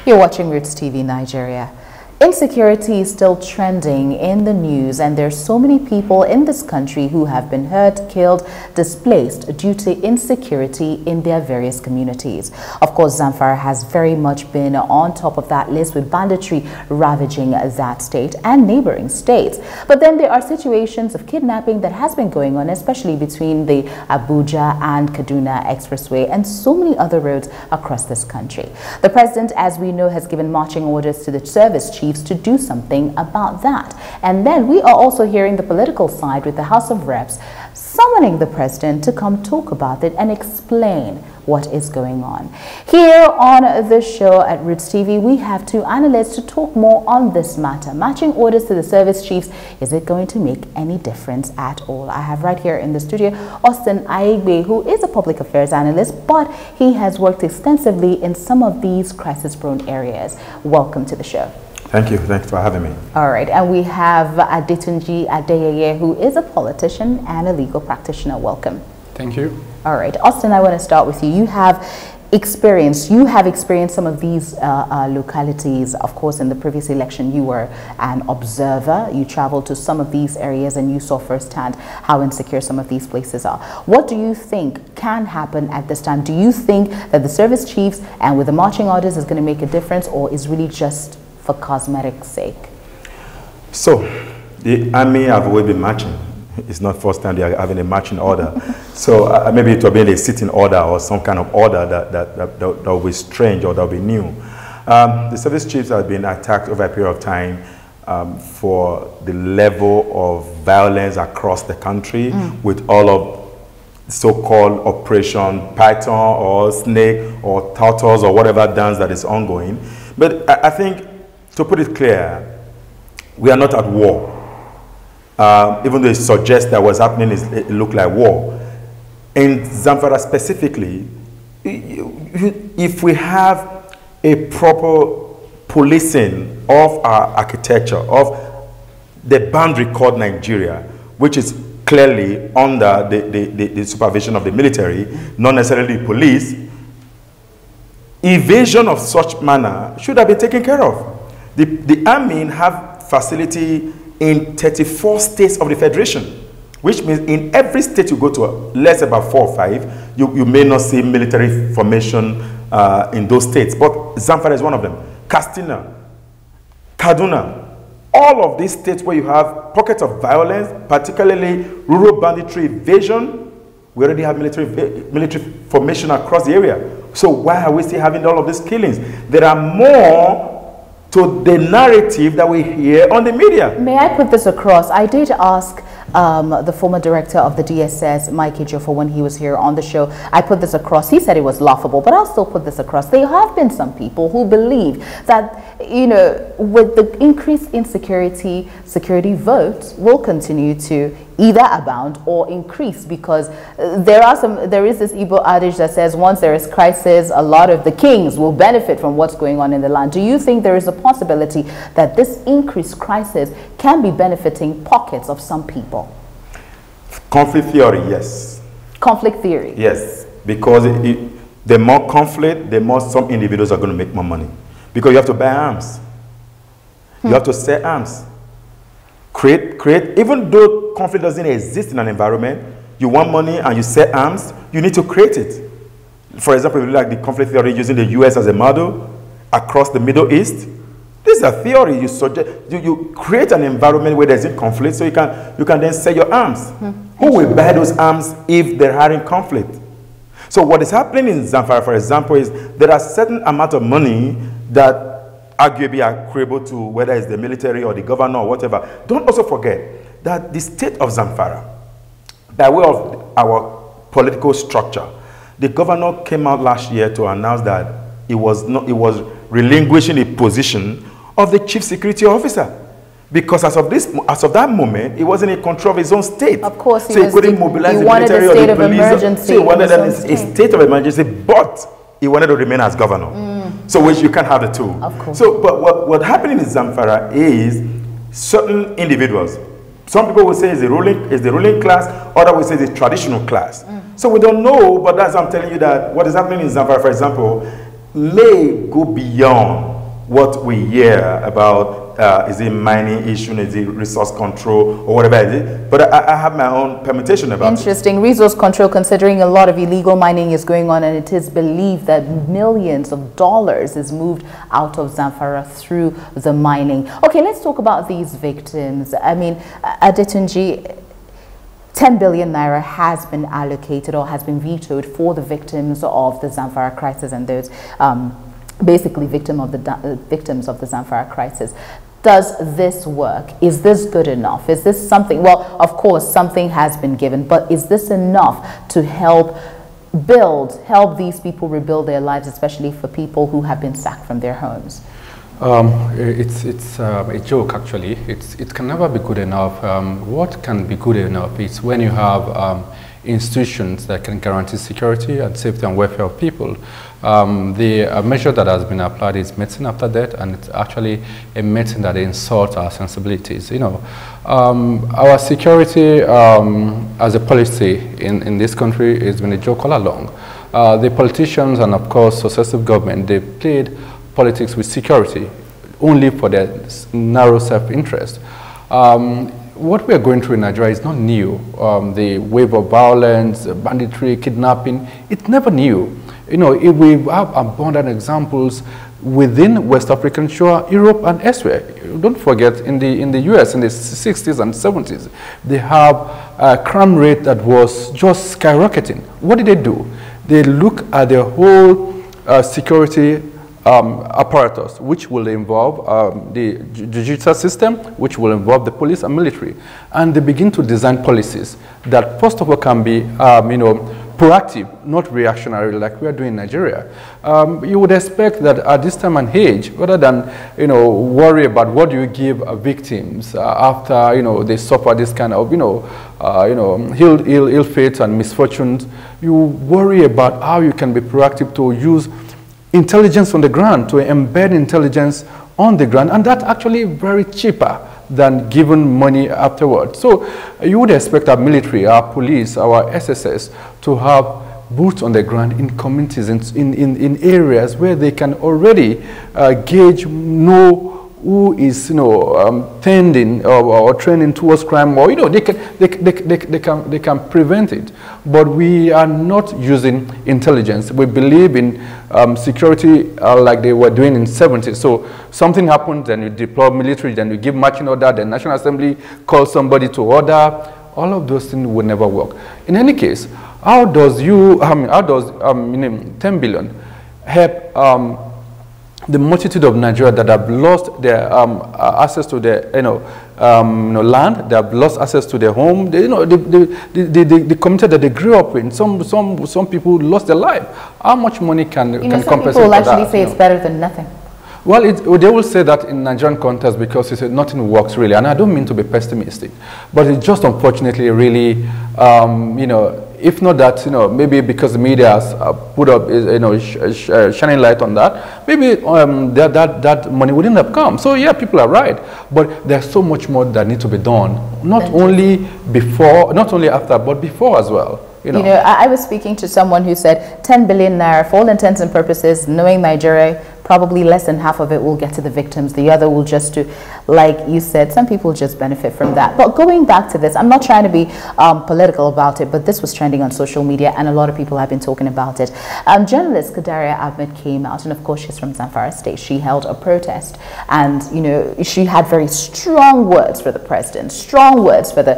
You're watching Rootstv Nigeria. Insecurity is still trending in the news, and there's so many people in this country who have been hurt, killed, displaced due to insecurity in their various communities. Of course, Zamfara has very much been on top of that list, with banditry ravaging that state and neighboring states. But then there are situations of kidnapping that has been going on, especially between the Abuja and Kaduna Expressway and so many other roads across this country. The president, as we know, has given marching orders to the service chiefs to do something about that. And then we are also hearing the political side, with the House of Reps summoning the president to come talk about it and explain what is going on. Here on the show at Rootstv, we have two analysts to talk more on this matter. Matching orders to the service chiefs, is it going to make any difference at all? I have right here in the studio Austin Aigbe, who is a public affairs analyst, but he has worked extensively in some of these crisis-prone areas. Welcome to the show. Thank you. Thanks for having me. All right. And we have Adetunji Adeyeye, who is a politician and a legal practitioner. Welcome. Thank you. All right. Austin, I want to start with you. You have experienced some of these localities. Of course, in the previous election, you were an observer. You traveled to some of these areas and you saw firsthand how insecure some of these places are. What do you think can happen at this time? Do you think that the service chiefs and with the marching orders is going to make a difference, or is really just for cosmetic sake? So, the army have always been marching. It's not first time they are having a marching order. So maybe it will be a sitting order or some kind of order that will be strange or that will be new. The service chiefs have been attacked over a period of time for the level of violence across the country, with all of so-called Operation Python or Snake or Turtles or whatever dance that is ongoing. But I think, to put it clear, we are not at war. Even though it suggests that what's happening it looked like war. In Zamfara specifically, if we have a proper policing of our architecture, of the boundary called Nigeria, which is clearly under the supervision of the military, not necessarily police, evasion of such manner should have been taken care of. The army have facility in 34 states of the federation, which means in every state you go to, less about 4 or 5, you may not see military formation in those states. But Zamfara is one of them. Katsina, Kaduna, all of these states where you have pockets of violence, particularly rural banditry evasion, we already have military formation across the area. So why are we still having all of these killings? There are more to the narrative that we hear on the media. May I put this across? I did ask the former director of the DSS, Mike Ejiofor, when he was here on the show. I put this across. He said it was laughable, but I'll still put this across. There have been some people who believe that, you know, with the increased insecurity, security votes will continue to either abound or increase, because there is this Igbo adage that says once there is crisis, a lot of the kings will benefit from what's going on in the land. Do you think there is a possibility that this increased crisis can be benefiting pockets of some people? Conflict theory, yes. Conflict theory? Yes, because the more conflict, the more some individuals are going to make more money. Because you have to buy arms. You have to sell arms. Create, even though conflict doesn't exist in an environment, you want money and you sell arms, you need to create it. For example, if you like the conflict theory using the US as a model across the Middle East, this is a theory. You create an environment where there's conflict, so you can then sell your arms. Who will buy those arms if they're having conflict? So what is happening in Zamfara, for example, is there are certain amount of money that arguably are credible to whether it's the military or the governor or whatever. Don't also forget that the state of Zamfara, by way of our political structure, the governor came out last year to announce that it was relinquishing the position of the chief security officer, because as of that moment, he wasn't in control of his own state. Of course, so he couldn't mobilize the military or the police. So he wanted a state of emergency, but he wanted to remain as governor. So which you can't have the two. Of course. So, but what happened in Zamfara is certain individuals. Some people will say it's the ruling class, others will say it's the traditional class. So we don't know, but that's I'm telling you that what is happening in Zamfara, for example, may go beyond what we hear about, is it mining issue, is it resource control, or whatever it is. But I have my own permutation about it. Interesting. Resource control, considering a lot of illegal mining is going on, and it is believed that millions of dollars is moved out of Zamfara through the mining. Okay, let's talk about these victims. I mean, Adetunji, 10 billion naira has been allocated or has been vetoed for the victims of the Zamfara crisis and those basically victims of the Zamfara crisis. Does this work? Is this good enough? Is this something, well, of course, something has been given, but is this enough to help these people rebuild their lives, especially for people who have been sacked from their homes? It's a joke, actually. It can never be good enough. What can be good enough is when you have institutions that can guarantee security and safety and welfare of people. The measure that has been applied is medicine after death, and it's actually a medicine that insults our sensibilities. You know, our security as a policy in this country has been a joke all along. The politicians and, of course, successive government, they played politics with security only for their narrow self-interest. What we are going through in Nigeria is not new. The wave of violence, banditry, kidnapping, it's never new. You know, we have abundant examples within West African shore, Europe, and elsewhere. Don't forget, in the US in the 60s and 70s, they have a crime rate that was just skyrocketing. What did they do? They look at the whole security apparatus, which will involve the judicial system, which will involve the police and military. And they begin to design policies that, first of all, can be, you know, proactive, not reactionary like we are doing in Nigeria. You would expect that at this time and age, rather than, you know, worry about what do you give victims after, you know, they suffer this kind of, ill fates and misfortunes, you worry about how you can be proactive to use intelligence on the ground, to embed intelligence on the ground, and that's actually very cheaper than giving money afterwards. So you would expect our military, our police, our SSS to have boots on the ground in communities, in areas where they can already gauge, know who is, you know, tending or trending towards crime, or, you know, they can prevent it. But we are not using intelligence. We believe in security like they were doing in the 70s. So something happens, then you deploy military, then you give marching order, the National Assembly calls somebody to order. All of those things will never work. In any case, how does 10 billion help the multitude of Nigeria that have lost their access to their, land, they have lost access to their home, the community that they grew up in? Some people lost their life. How much money can compensate for that? Some people actually say it's better than nothing. Well, they will say that in Nigerian context because they say nothing works really, and I don't mean to be pessimistic, but it's just unfortunately really, if not that, maybe because the media has put up, shining light on that, maybe that money wouldn't have come. So yeah, people are right, but there's so much more that needs to be done, not only after, but before as well. I was speaking to someone who said 10 billion naira, for all intents and purposes, knowing Nigeria, probably less than half of it will get to the victims. The other will just do, like you said, some people just benefit from that. But going back to this, I'm not trying to be political about it, but this was trending on social media and a lot of people have been talking about it. Journalist Kadaria Ahmed came out, and of course she's from Zamfara State. She held a protest and, she had very strong words for the president, strong words for the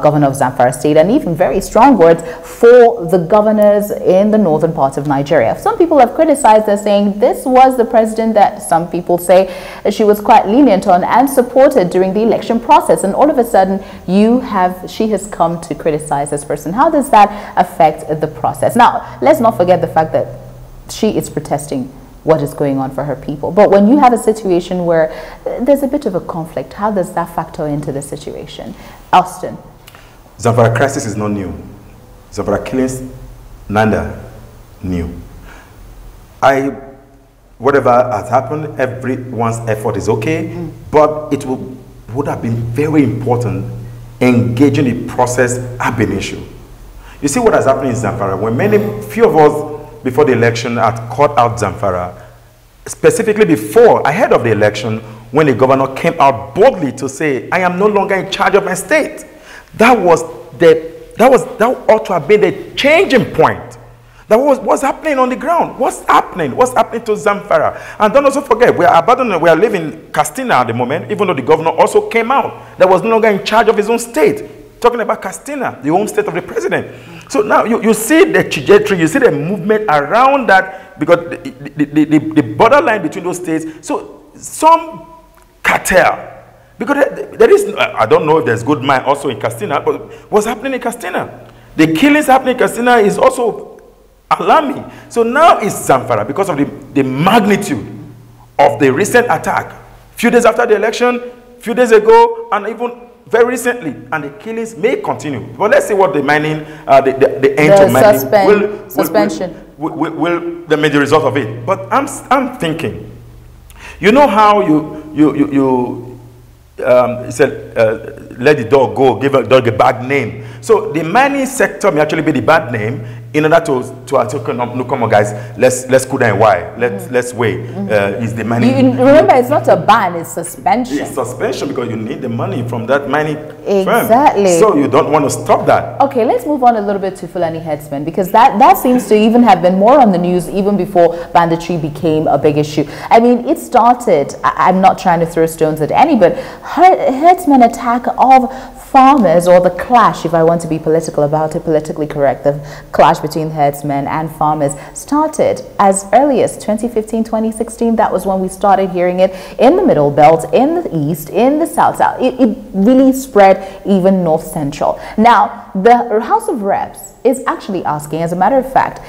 governor of Zamfara State, and even very strong words for the governors in the northern part of Nigeria. Some people have criticized her, saying this was the president that some people say she was quite lenient on and supported during the election process, and all of a sudden she has come to criticize this person. How does that affect the process? Now, let's not forget the fact that she is protesting what is going on for her people. But when you have a situation where there's a bit of a conflict, how does that factor into the situation? Austin. Zamfara crisis is not new. Zamfara killings, neither new. Whatever has happened, everyone's effort is okay, but it would have been very important engaging the process ab initio. You see what has happened in Zamfara? When few of us before the election had caught out Zamfara, specifically before, ahead of the election, when the governor came out boldly to say, I am no longer in charge of my state. That ought to have been the changing point. That was what's happening on the ground. What's happening? What's happening to Zamfara? And don't also forget, we are living in Castina at the moment, even though the governor also came out. That was no longer in charge of his own state. Talking about Castina, the home state of the president. So now you see the trajectory, you see the movement around that, because the borderline between those states. So some cartel, because there is, I don't know if there's good mind also in Castina, but what's happening in Castina? The killings happening in Castina is also alarming. So now it's Zamfara because of the magnitude of the recent attack. Few days after the election, few days ago, and even very recently, and the killings may continue. But let's see what the mining, the end to mining suspension will the major result of it. But I'm thinking, you know how you said let the dog go, give a dog a bad name. So the mining sector may actually be the bad name in order to no, come on guys, let's cool down. Why? Let's wait. Is the money? Remember, it's not a ban; it's suspension. It's suspension because you need the money from that mining exactly. firm. So you don't want to stop that. Okay, let's move on a little bit to Fulani headsmen, because that seems to even have been more on the news even before banditry became a big issue. I mean, it started. I'm not trying to throw stones at any, but headsmen attack of farmers, or the clash, if I want to be political about it, politically correct, the clash between headsmen and farmers started as early as 2015, 2016. That was when we started hearing it in the Middle Belt, in the East, in the South. It really spread even North Central. Now, the House of Reps is actually asking, as a matter of fact,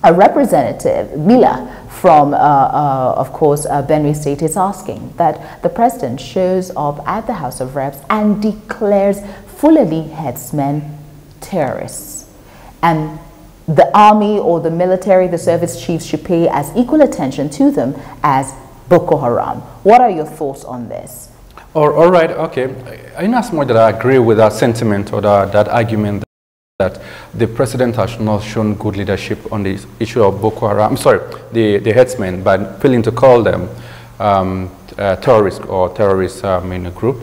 a representative, Mila, from, of course, Benue State, is asking that the president shows up at the House of Reps and declares Fulani headsmen terrorists. And the army or the military, the service chiefs, should pay as equal attention to them as Boko Haram. What are your thoughts on this? All right, okay. In as much that I agree with that sentiment or that argument that the president has not shown good leadership on the issue of Boko Haram, I'm sorry, the headsmen, by failing to call them terrorists or terrorist in a group,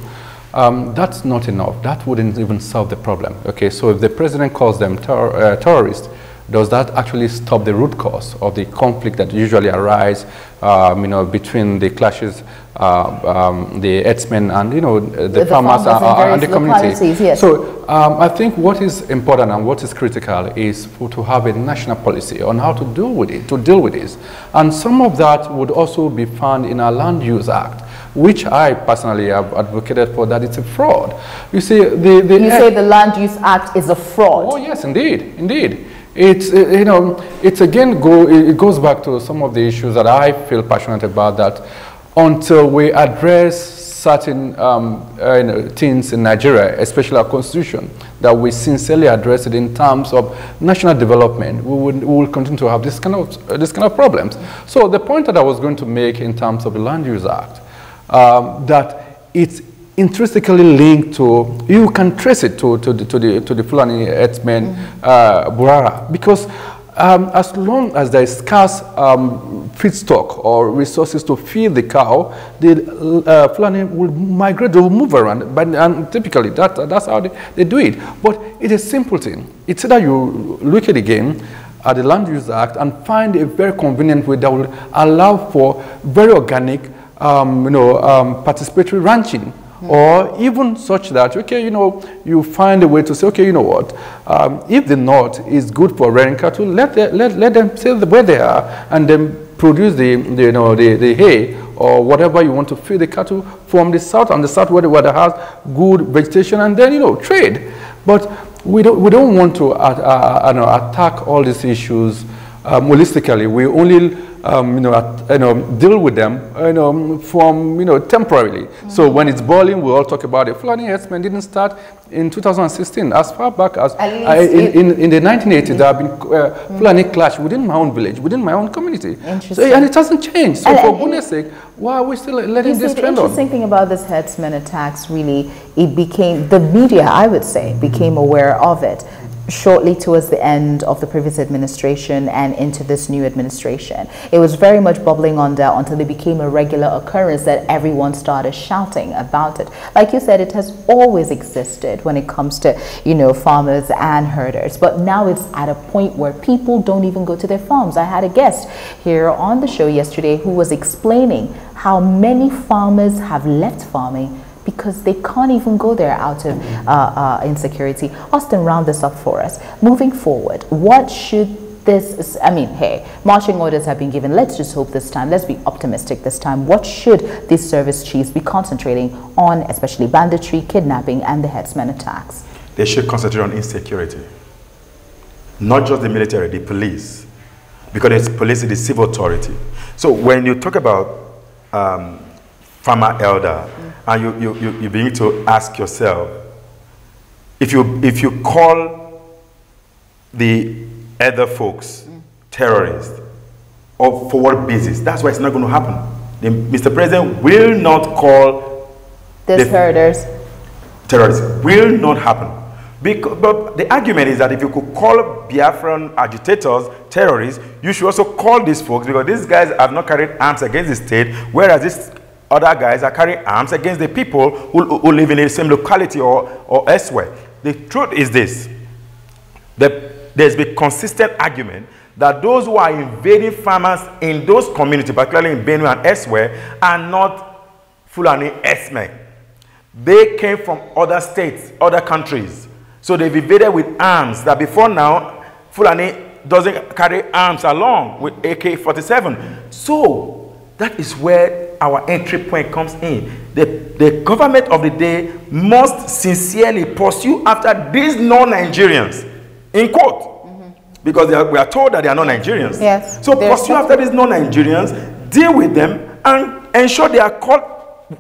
that's not enough. That wouldn't even solve the problem. Okay, so if the president calls them terrorists, does that actually stop the root cause of the conflict that usually arise, between the clashes, the headsmen and the farmers and the community? Yes. So I think what is important and what is critical is to have a national policy on how to deal with it, and some of that would also be found in our Land Use Act, which I personally have advocated for, that it's a fraud. You see, you say the Land Use Act is a fraud. Oh yes, indeed. It's it goes back to some of the issues that I feel passionate about, that until we address certain things in Nigeria, especially our constitution, that we sincerely address it in terms of national development, we will continue to have this kind of problems. So the point that I was going to make in terms of the Land Use Act, that it's intrinsically linked to, you can trace it to the Fulani headsmen, Burara, because as long as there is scarce feedstock or resources to feed the cow, the Fulani will migrate, they will move around, and typically that's how they do it. But it's a simple thing. It's that you look at again at the Land Use Act and find a very convenient way that will allow for very organic participatory ranching. Or even such that, okay, you find a way to say, okay, you know what, if the north is good for rearing cattle, let them stay where they are and then produce the hay or whatever you want to feed the cattle from the south, and the south where they has good vegetation, and then, trade. But we don't want to attack all these issues holistically. We only deal with them, from, temporarily. So when it's boiling, we all talk about it. Fulani headsmen didn't start in 2016. As far back as in the 1980s, there have been Fulani clash within my own village, within my own community. So, and it hasn't changed. So for goodness sake, why are we still letting this trend on? The interesting thing about this headsmen attacks, really, it became, the media, I would say, became aware of it. shortly towards the end of the previous administration and into this new administration. It was very much bubbling under until it became a regular occurrence that everyone started shouting about it. Like you said, it has always existed when it comes to, you know, farmers and herders, but now it's at a point where people don't even go to their farms. I had a guest here on the show yesterday who was explaining how many farmers have left farming because they can't even go there out of insecurity. Austin, round this up for us. Moving forward, what should this, I mean, hey, marching orders have been given. Let's just hope this time, let's be optimistic this time. What should these service chiefs be concentrating on, especially banditry, kidnapping, and the herdsmen attacks? They should concentrate on insecurity. Not just the military, the police. Because it's police is the civil authority. So when you talk about farmer elder, and you begin to ask yourself, if you call the other folks terrorists, or for what basis? That's why it's not going to happen. Mr. President will not call these herders terrorists. Will not happen. But the argument is that if you could call Biafran agitators terrorists, you should also call these folks, because these guys have not carried arms against the state, whereas these other guys are carrying arms against the people who live in the same locality or elsewhere. The truth is this: there's been consistent argument that those who are invading farmers in those communities, particularly in Benue and elsewhere, are not Fulani herdsmen. They came from other states, other countries. So they've invaded with arms that before now, Fulani doesn't carry arms along with AK-47. So that is where our entry point comes in. The government of the day must sincerely pursue after these non-Nigerians, in quote, because we are told that they are non-Nigerians. Yes. So pursue after these non-Nigerians, deal with them, and ensure they are called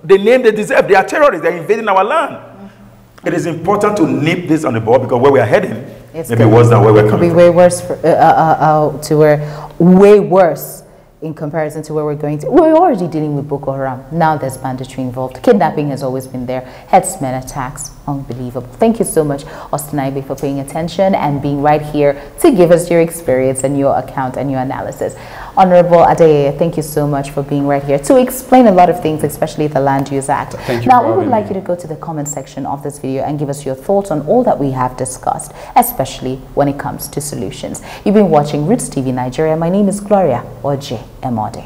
the name they deserve. They are terrorists. They are invading our land. It is important to nip this on the board, because where we are heading it's maybe worse than where we're coming from. It could be way worse way worse in comparison to where we're going to. We're already dealing with Boko Haram. Now there's banditry involved. Kidnapping has always been there. Herdsmen attacks. Unbelievable. Thank you so much, Austin Ibe, for paying attention and being right here to give us your experience and your account and your analysis. Honorable Adeyeye, thank you so much for being right here to explain a lot of things, especially the Land Use Act. Thank you. Now, we would like you to go to the comment section of this video and give us your thoughts on all that we have discussed, especially when it comes to solutions. You've been watching Rootstv Nigeria. My name is Gloria Oje Emode.